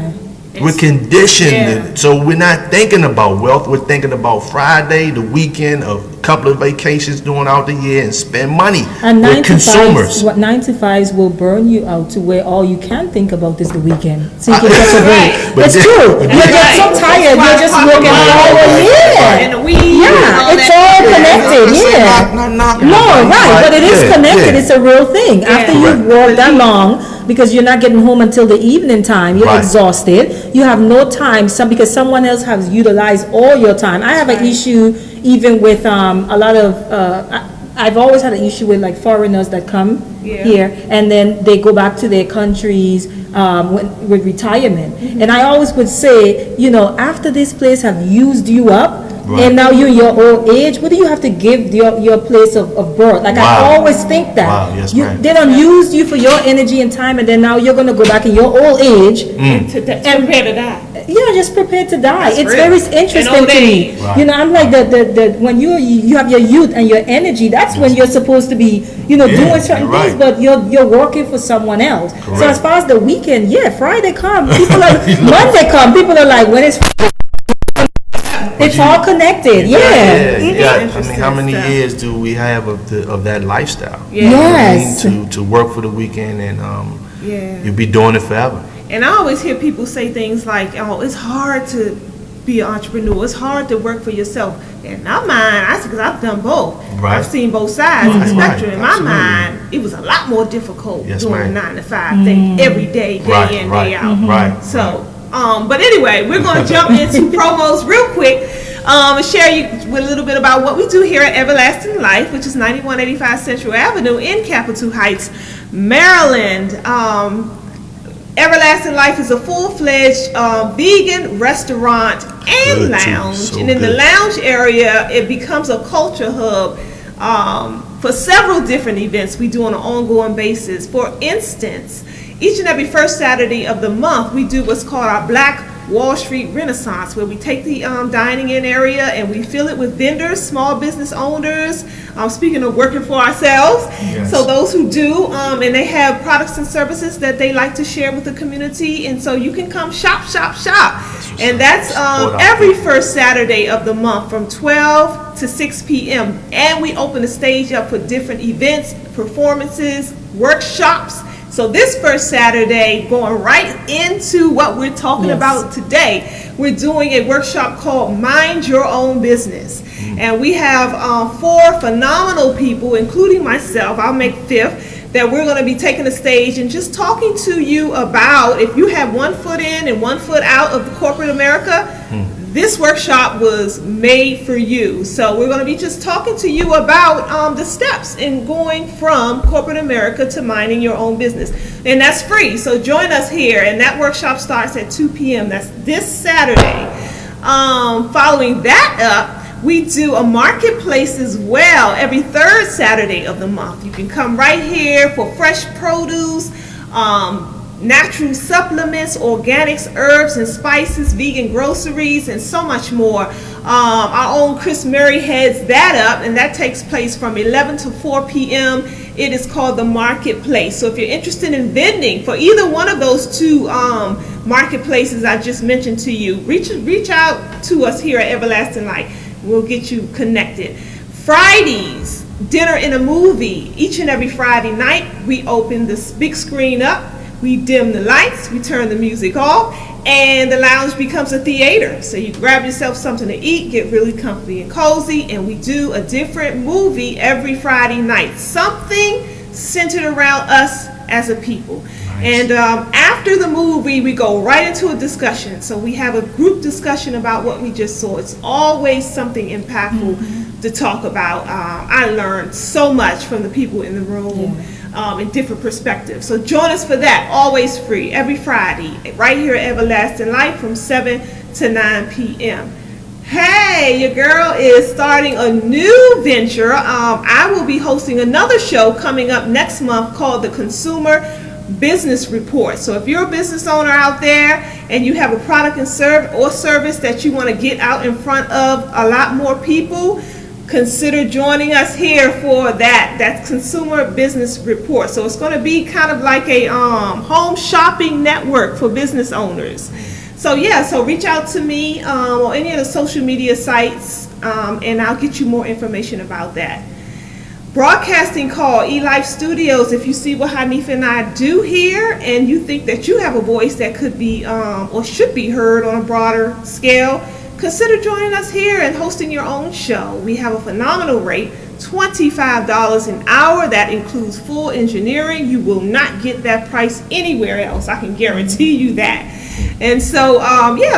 We're conditioned, Yeah. so we're not thinking about wealth. We're thinking about Friday, the weekend, a couple of vacations during out the year, and spend money. And We're 9 to 5s, consumers. what 9 to 5s will burn you out to where all you can think about is the weekend. So you can catch a break. But It's then- true. but You're then- just so tired. You're just working all And year. the weed and Yeah, all it's that. all connected. Yeah. Not knocking No, nobody, right, but it is yeah, connected. yeah. It's a real thing. After Correct. you've worked that long, because you're not getting home until the evening time, you're Right. exhausted. You have no time. Because someone else has utilized all your time. I have an issue even with a lot of. I've always had an issue with like foreigners that come Yeah. here and then they go back to their countries with retirement. And I always would say, you know, after this place have used you up. Right. And now you're your old age. What do you have to give your place of birth? Like Wow. I always think that. Wow, yes, You- ma'am. They don't use you for your energy and time, and then now you're gonna go back in your old age. To prepare to die. You're just prepared to die. That's It's real. very In interesting old to me. age. Right. You know, I'm like the when you have your youth and your energy. That's when you're supposed to be, you know, Yeah, doing certain you're things. right. But you're working for someone else. So Correct. as far as the weekend, yeah, Friday come. People are Monday come. People are like, when it's. It's all connected. Yeah. You got, I mean, Interesting how many stuff. years do we have of that lifestyle? Yeah. You know what I mean? Yes. To work for the weekend and Yeah. you'll be doing it forever. And I always hear people say things like, "Oh, it's hard to be an entrepreneur. It's hard to work for yourself." And my mind, I said, because I've done both. Right. I've seen both sides of the Right, spectrum. In my absolutely. mind, it was a lot more difficult Yes, doing ma'am. a 9 to 5 thing every day, day Right, in, right, day out. right, So, but anyway, we're going to jump into promos real quick and share you with a little bit about what we do here at Everlasting Life, which is 9185 Central Avenue in Capitol Heights, Maryland. Everlasting Life is a full-fledged vegan restaurant and Good, too. lounge. So and in the good. lounge area, it becomes a culture hub for several different events we do on an ongoing basis. For instance, each and every first Saturday of the month, we do what's called our Black Wall Street Renaissance, where we take the dining in area and we fill it with vendors, small business owners, speaking of working for ourselves. Yes. So those who do, and they have products and services that they like to share with the community, and so you can come shop. And that's every first Saturday of the month from 12 to 6 p.m. And we open the stage up for different events, performances, workshops. So this first Saturday, going right into what we're talking about today, we're doing a workshop called Mind Your Own Business. And we have 4 phenomenal people, including myself, I'll make 5th, that we're going to be taking the stage and just talking to you about, if you have one foot in and one foot out of the corporate America, this workshop was made for you. So we're going to be just talking to you about the steps in going from corporate America to minding your own business. And that's free. So join us here. And that workshop starts at 2 p.m. That's this Saturday. Following that up, we do a marketplace as well every 3rd Saturday of the month. You can come right here for fresh produce, natural supplements, organics, herbs and spices, vegan groceries, and so much more. Our own Chris Murray heads that up, and that takes place from 11 to 4 p.m. It is called the Marketplace. So if you're interested in vending for either one of those 2 marketplaces I just mentioned to you, reach out to us here at Everlasting Light. We'll get you connected. Fridays, dinner in a movie. Each and every Friday night, we open this big screen up. We dim the lights, we turn the music off, and the lounge becomes a theater. So you grab yourself something to eat, get really comfy and cozy, and we do a different movie every Friday night. Something centered around us as a people. Nice. And after the movie, we go right into a discussion. So we have a group discussion about what we just saw. It's always something impactful to talk about. I learned so much from the people in the room. In different perspectives. So join us for that, always free, every Friday, right here at Everlasting Life from 7 to 9 p.m. Hey, your girl is starting a new venture. I will be hosting another show coming up next month called the Consumer Business Report. So if you're a business owner out there and you have a product and service that you want to get out in front of a lot more people, consider joining us here for that Consumer Business Report. So it's going to be kind of like a home shopping network for business owners. So so reach out to me on any of the social media sites, and I'll get you more information about that. Broadcasting call, eLife Studios. If you see what Hanifah and I do here, and you think that you have a voice that could be or should be heard on a broader scale, consider joining us here and hosting your own show. We have a phenomenal rate, $25 an hour. That includes full engineering. You will not get that price anywhere else. I can guarantee you that. And so,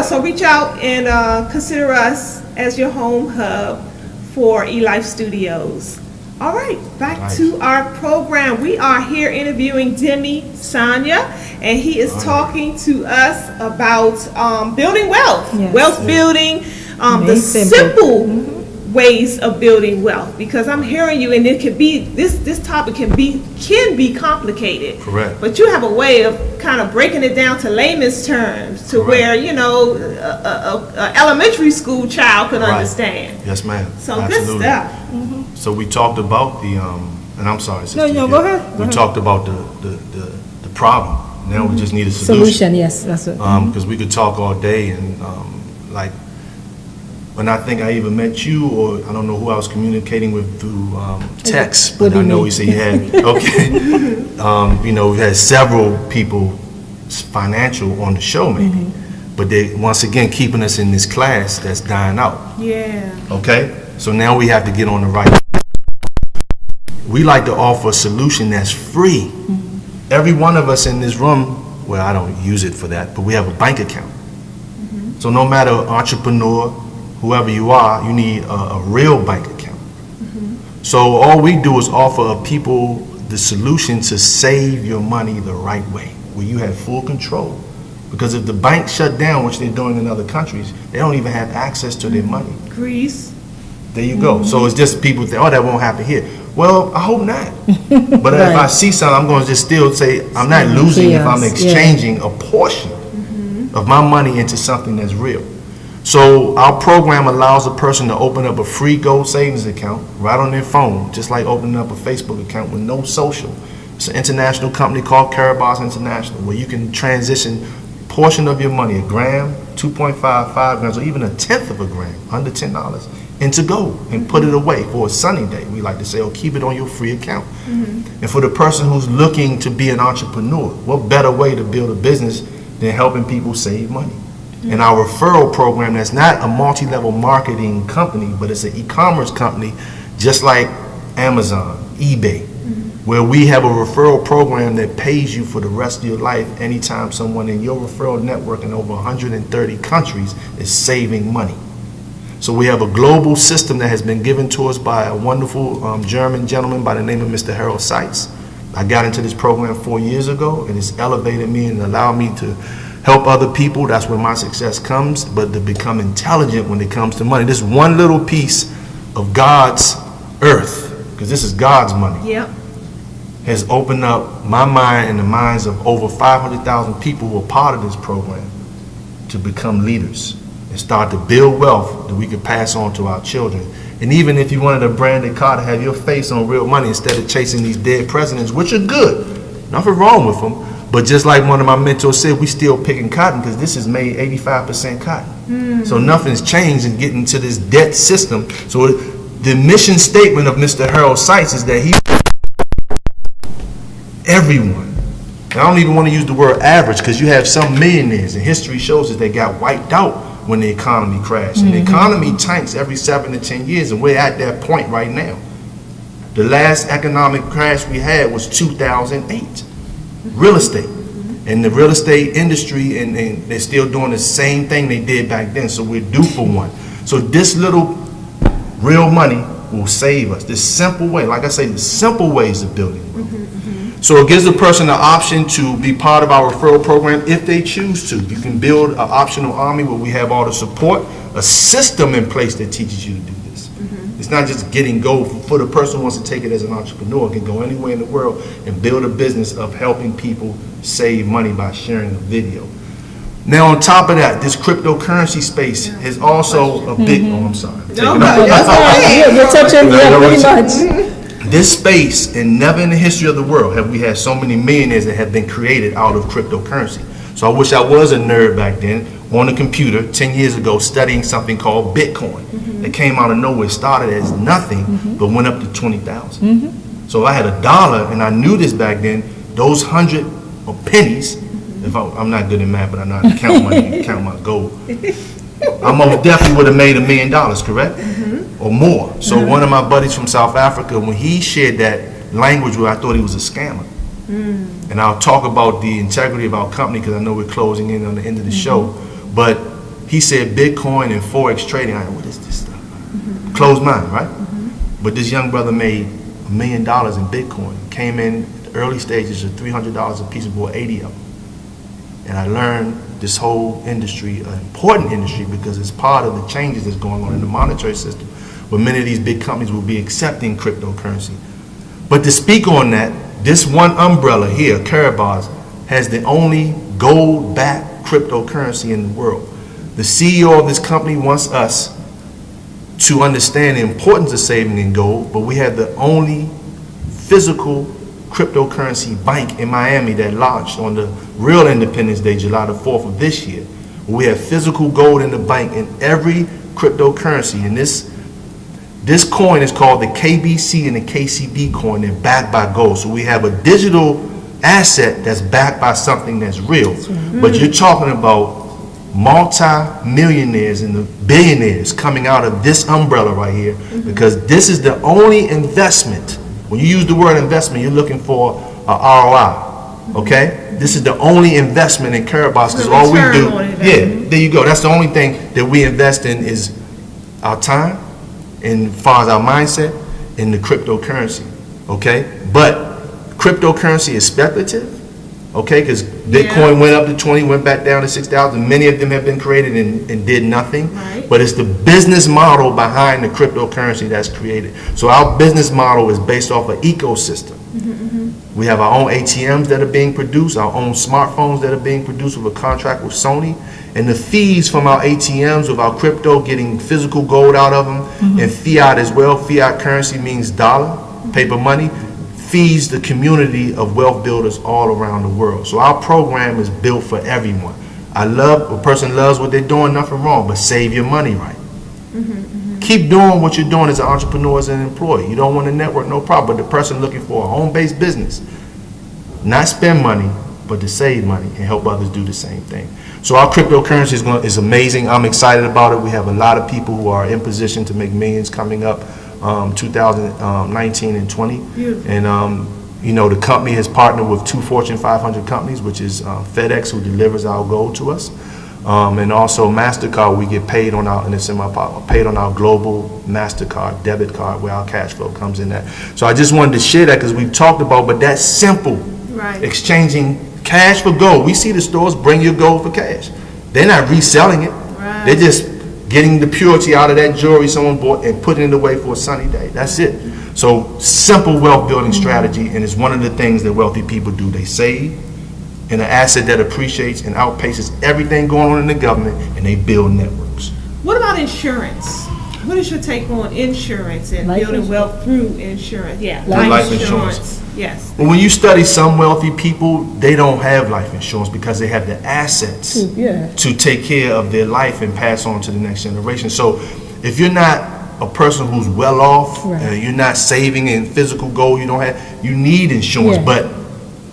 so reach out and consider us as your home hub for eLife Studios. All right, back to our program. We are here interviewing Demi Sanya, and he is talking to us about building wealth, wealth building, the simple ways of building wealth. Because I'm hearing you, and it could be this topic can be complicated. Correct. But you have a way of kind of breaking it down to layman's terms, to where a elementary school child can understand. Yes, ma'am. So absolutely. Good stuff. So we talked about the and I'm sorry, sister. No, go ahead. We talked about the problem. Now we just need a solution. Yes, that's it. Because we could talk all day, and like when I think I even met you, or I don't know who I was communicating with through text, but I know we said you had we had several people financial on the show maybe, but they once again keeping us in this class that's dying out. Yeah. Okay, so now we have to get on the right. We like to offer a solution that's free. Every one of us in this room, well, I don't use it for that, but we have a bank account. So no matter entrepreneur, whoever you are, you need a real bank account. So all we do is offer people the solution to save your money the right way, where you have full control. Because if the bank shut down, which they're doing in other countries, they don't even have access to their money. Greece. There you go. So it's just people think, oh, that won't happen here. Well, I hope not. But if I Right. see something, I'm going to just still say, I'm not losing if I'm Chaos, exchanging a portion of my money into something that's real. So our program allows a person to open up a free gold savings account right on their phone, just like opening up a Facebook account with no social. It's an international company called Carabas International, where you can transition a portion of your money, a gram, 2.5, 5 grams, or even a tenth of a gram, under $10, into gold and put it away for a sunny day. We like to say, oh, keep it on your free account. And for the person who's looking to be an entrepreneur, what better way to build a business than helping people save money? And our referral program, that's not a multi-level marketing company, but it's an e-commerce company, just like Amazon, eBay, where we have a referral program that pays you for the rest of your life anytime someone in your referral network in over 130 countries is saving money. So we have a global system that has been given to us by a wonderful German gentleman by the name of Mr. Harold Seitz. I got into this program 4 years ago, and it's elevated me and allowed me to help other people. That's where my success comes, but to become intelligent when it comes to money. This one little piece of God's earth, because this is God's money, Yep. has opened up my mind and the minds of over 500,000 people who are part of this program to become leaders and start to build wealth that we can pass on to our children. And even if you wanted a branded car to have your face on real money instead of chasing these dead presidents, which are good, nothing wrong with them, but just like one of my mentors said, we still picking cotton because this is made 85% cotton. So nothing's changed in getting to this debt system. So the mission statement of Mr. Harold Seitz is that he everyone. And I don't even want to use the word average because you have some millionaires, and history shows that they got wiped out when the economy crashed. And the economy tanks every 7 to 10 years, and we're at that point right now. The last economic crash we had was 2008. Real estate. And the real estate industry, and they're still doing the same thing they did back then, so we're due for one. So this little real money will save us. This simple way, like I say, the simple ways of building wealth. So it gives the person the option to be part of our referral program if they choose to. You can build an optional army where we have all the support, a system in place that teaches you to do this. It's not just getting gold. For the person who wants to take it as an entrepreneur, can go anywhere in the world and build a business of helping people save money by sharing a video. Now, on top of that, this cryptocurrency space is also a big. Oh, I'm sorry. I'm taking up. That's okay. You're touching pretty much. This space, and never in the history of the world have we had so many millionaires that have been created out of cryptocurrency. So I wish I was a nerd back then on a computer 10 years ago studying something called Bitcoin. That came out of nowhere, started as nothing, but went up to 20,000. So if I had $1 and I knew this back then, those 100 or pennies, if I'm not good at math, but I know how to count money and count my gold, I most definitely would have made $1 million, correct? Or more. So one of my buddies from South Africa, when he shared that language where I thought he was a scammer. And I'll talk about the integrity of our company because I know we're closing in on the end of the show. But he said Bitcoin and Forex trading. I know, what is this stuff? Closed mind, right? But this young brother made $1 million in Bitcoin. Came in at the early stages of $300 a piece, and bought 80 of them. And I learned this whole industry, an important industry, because it's part of the changes that's going on in the monetary system, where many of these big companies will be accepting cryptocurrency. But to speak on that, this one umbrella here, Carabas, has the only gold-backed cryptocurrency in the world. The CEO of this company wants us to understand the importance of saving in gold, but we have the only physical cryptocurrency bank in Miami that launched on the real Independence Day, July the 4th of this year. We have physical gold in the bank in every cryptocurrency, and this coin is called the KBC and the KCB coin. They're backed by gold. So we have a digital asset that's backed by something that's real. But you're talking about multi-millionaires and the billionaires coming out of this umbrella right here, because this is the only investment. When you use the word investment, you're looking for a ROI. Okay? This is the only investment in Carabas, because all we do, yeah, there you go. That's the only thing that we invest in is our time, and as far as our mindset, in the cryptocurrency. Okay? But cryptocurrency is speculative, Okay, because Bitcoin went up to 20, went back down to 6,000. Many of them have been created and did nothing. Right. But it's the business model behind the cryptocurrency that's created. So our business model is based off an ecosystem. We have our own ATMs that are being produced, our own smartphones that are being produced with a contract with Sony, and the fees from our ATMs with our crypto, getting physical gold out of them, and fiat as well. Fiat currency means dollar, paper money, feeds the community of wealth builders all around the world. So our program is built for everyone. A person loves what they're doing, nothing wrong, but save your money right. Keep doing what you're doing as an entrepreneur, as an employee. You don't want to network, no problem. But the person looking for a home-based business, not spend money, but to save money and help others do the same thing. So our cryptocurrency is amazing. I'm excited about it. We have a lot of people who are in position to make millions coming up 2019 and 20. Beautiful. And the company has partnered with 2 Fortune 500 companies, which is FedEx, who delivers our gold to us. And also MasterCard, we get paid on our, and it's in my pocket, paid on our global MasterCard debit card where our cash flow comes in at. So I just wanted to share that because we've talked about, but that's simple. Right. Exchanging cash for gold. We see the stores bring your gold for cash. They're not reselling it. Right. They're just getting the purity out of that jewelry someone bought and putting it away for a sunny day. That's it. So simple wealth building strategy, and it's one of the things that wealthy people do. They save in an asset that appreciates and outpaces everything going on in the government, and they build networks. What about insurance? What is your take on insurance and Life building insurance. wealth through insurance? Yeah, Life insurance. Yes. But when you study some wealthy people, they don't have life insurance because they have the assets to take care of their life and pass on to the next generation. So if you're not a person who's well off, you're not saving in physical gold, you need insurance. But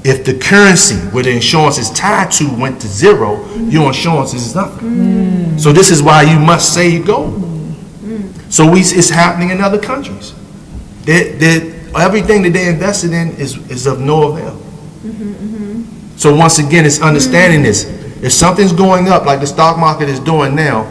if the currency where the insurance is tied to went to zero, your insurance is nothing. So this is why you must save gold. So it's happening in other countries. Everything that they invested in is of no avail. So once again, it's understanding this. If something's going up like the stock market is doing now,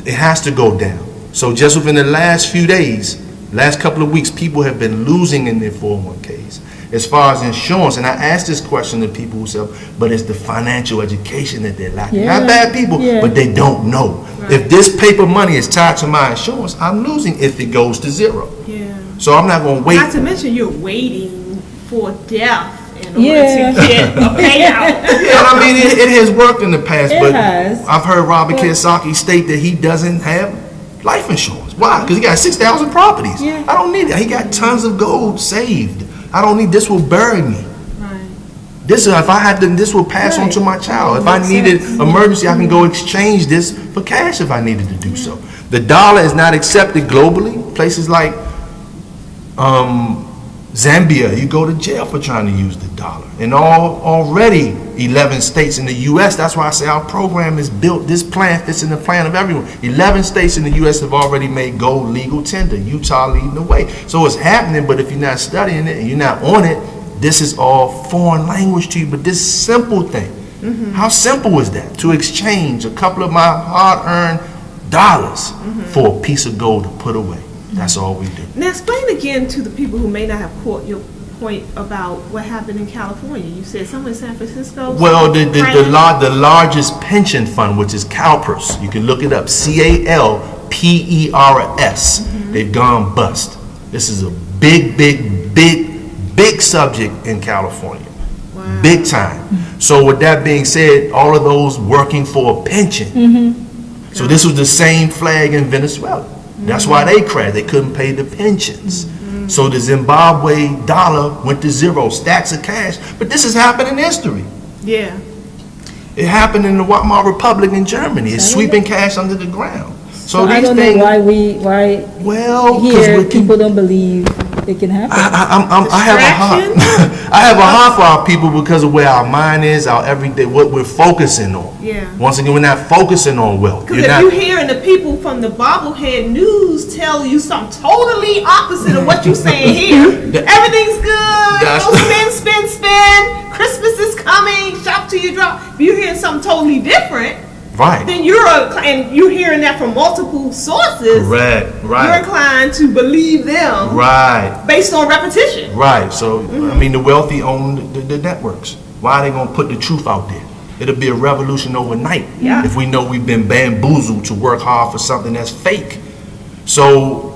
it has to go down. So just within the last few days, last couple of weeks, people have been losing in their 401ks. As far as insurance, and I ask this question to people who say, but it's the financial education that they're lacking. Not bad people, but they don't know. Right. If this paper money is tied to my insurance, I'm losing if it goes to zero. Yeah. So I'm not going to wait. Not to mention you're waiting for death in order to get a payout. I mean, it has worked in the past, It but has. I've heard Robert Kiyosaki state that he doesn't have life insurance. Why? Because he got 6,000 properties. I don't need it. He got tons of gold saved. I don't need this. Will bury me. Right. This if I had to, this will pass on to my child. If I needed emergency, I can go exchange this for cash if I needed to do so. The dollar is not accepted globally. Places like Zambia, you go to jail for trying to use the dollar. And already 11 states in the U.S., that's why I say our program is built, this plan fits in the plan of everyone. 11 states in the U.S. have already made gold legal tender, Utah leading the way. So it's happening, but if you're not studying it and you're not on it, this is all foreign language to you. But this simple thing, how simple is that? To exchange a couple of my hard-earned dollars for a piece of gold to put away. That's all we do. Now explain again to the people who may not have caught your point about what happened in California. You said somewhere in San Francisco? Well, the largest pension fund, which is CalPERS, you can look it up, CalPERS, they've gone bust. This is a big subject in California. Wow. Big time. So with that being said, all of those working for a pension. So this was the same flag in Venezuela. That's why they crashed. They couldn't pay the pensions. So the Zimbabwe dollar went to zero, stacks of cash. But this has happened in history. Yeah. It happened in the Weimar Republic in Germany. It's sweeping cash under the ground. So I these don't things, know why here people don't believe it can happen. I have a heart. I have a heart for our people because of where our mind is, our everyday, what we're focusing on. Yeah. Once again, we're not focusing on wealth. Because if you're hearing the people from the bobblehead news tell you something totally opposite of what you're saying here, everything's good, go spend, Christmas is coming, shop till you drop. If you're hearing something totally different, right, then and you're hearing that from multiple sources. Right. You're inclined to believe them. Right. Based on repetition. Right. So I mean, the wealthy own the networks. Why are they going to put the truth out there? It'll be a revolution overnight if we know we've been bamboozled to work hard for something that's fake. So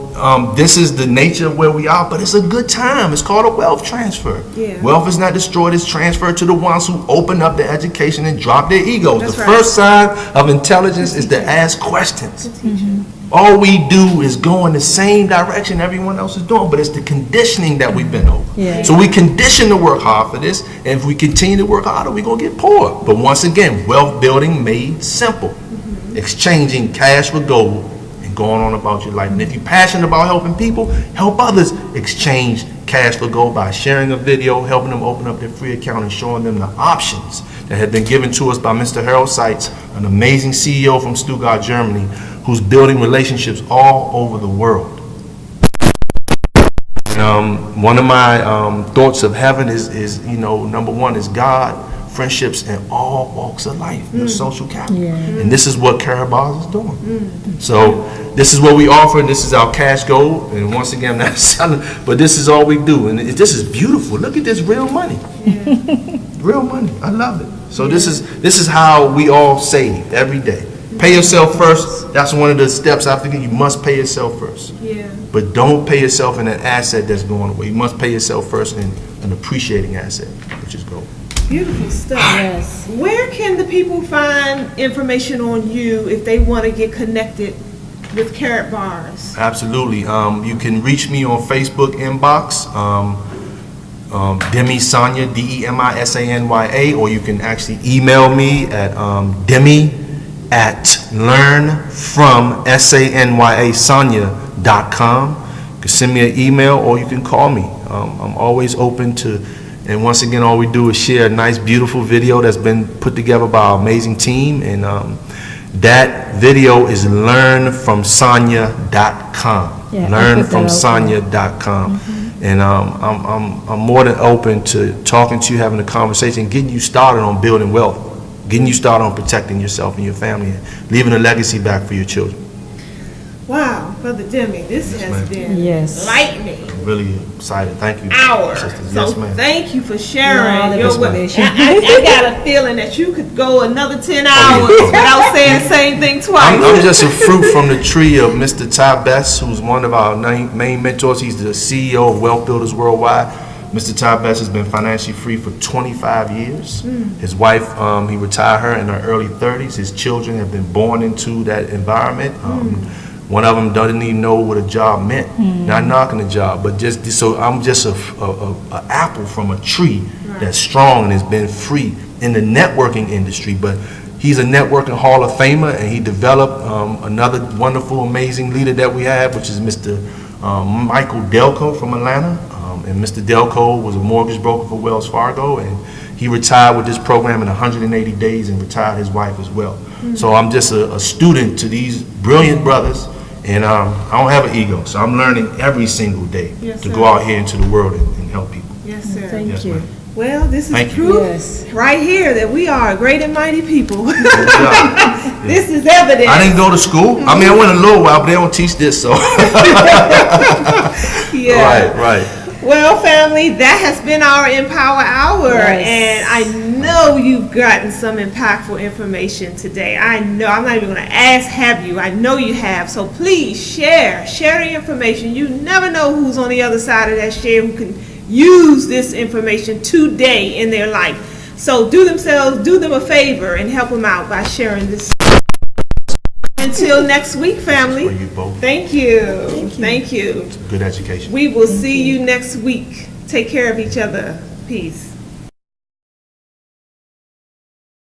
this is the nature of where we are, but it's a good time. It's called a wealth transfer. Yeah. Wealth is not destroyed, it's transferred to the ones who open up their education and drop their egos. That's the right. first sign of intelligence is to ask questions. All we do is go in the same direction everyone else is doing, but it's the conditioning that we've been over. Yeah. So we condition to work hard for this, and if we continue to work harder, we're going to get poor. But once again, wealth building made simple. Exchanging cash for gold and going on about your life. And if you're passionate about helping people, help others exchange cash for gold by sharing a video, helping them open up their free account and showing them the options that have been given to us by Mr. Harold Seitz, an amazing CEO from Stuttgart, Germany, who's building relationships all over the world. And, one of my thoughts of heaven is, number one is God, friendships, and all walks of life, your social capital. Yeah. And this is what Carabas is doing. So this is what we offer, and this is our cash gold. And once again, I'm not selling, but this is all we do. And this is beautiful. Look at this real money. Real money. I love it. So this is how we all save every day. Pay yourself first. That's one of the steps I think you must pay yourself first. Yeah. But don't pay yourself in an asset that's going away. You must pay yourself first in an appreciating asset, which is gold. Beautiful stuff. Yes. Where can the people find information on you if they want to get connected with Carrot Bars? Absolutely. You can reach me on Facebook inbox, Demi Sanya, Demisanya, or you can actually email me at demi@learnfromsanya.com. You can send me an email or you can call me. I'm always open to, and once again, all we do is share a nice, beautiful video that's been put together by our amazing team, and that video is learnfromsanya.com. Yeah, Learnfromsanya.com. And I'm more than open to talking to you, having a conversation, getting you started on building wealth, getting you started on protecting yourself and your family, and leaving a legacy back for your children. Wow, Brother Demi, this has been Yes. enlightening. I'm really excited. Thank you. Hour. Sisters. So Yes, ma'am. thank you for All sharing the your information. I got a feeling that you could go another 10 hours without saying the same thing twice. I'm just a fruit from the tree of Mr. Ty Best, who's one of our main mentors. He's the CEO of Wealth Builders Worldwide. Mr. Ty Best has been financially free for 25 years. His wife, he retired her in her early 30s. His children have been born into that environment. One of them doesn't even know what a job meant. Not knocking a job, but so I'm just a apple from a tree that's strong and has been free in the networking industry. But he's a networking Hall of Famer, and he developed another wonderful, amazing leader that we have, which is Mr. Michael Delco from Atlanta. And Mr. Delco was a mortgage broker for Wells Fargo, and he retired with this program in 180 days and retired his wife as well. So I'm just a student to these brilliant brothers. And I don't have an ego, so I'm learning every single day to go out here into the world and help people. Yes, sir. Thank Yes, you. ma'am. Well, this is Thank you. proof Yes. right here that we are a great and mighty people. Good job. This is evidence. I didn't go to school. I mean, I went a little while, but they don't teach this, so. Yeah. Right. Well, family, that has been our Empower Hour, Yes. and I know you've gotten some impactful information today. I know. I'm not even going to ask, have you? I know you have. So please share the information. You never know who's on the other side of that share who can use this information today in their life. So do them a favor and help them out by sharing this. Until next week, family. For you both. Thank you. Thank you. Good education. We will see you next week. Take care of each other. Peace.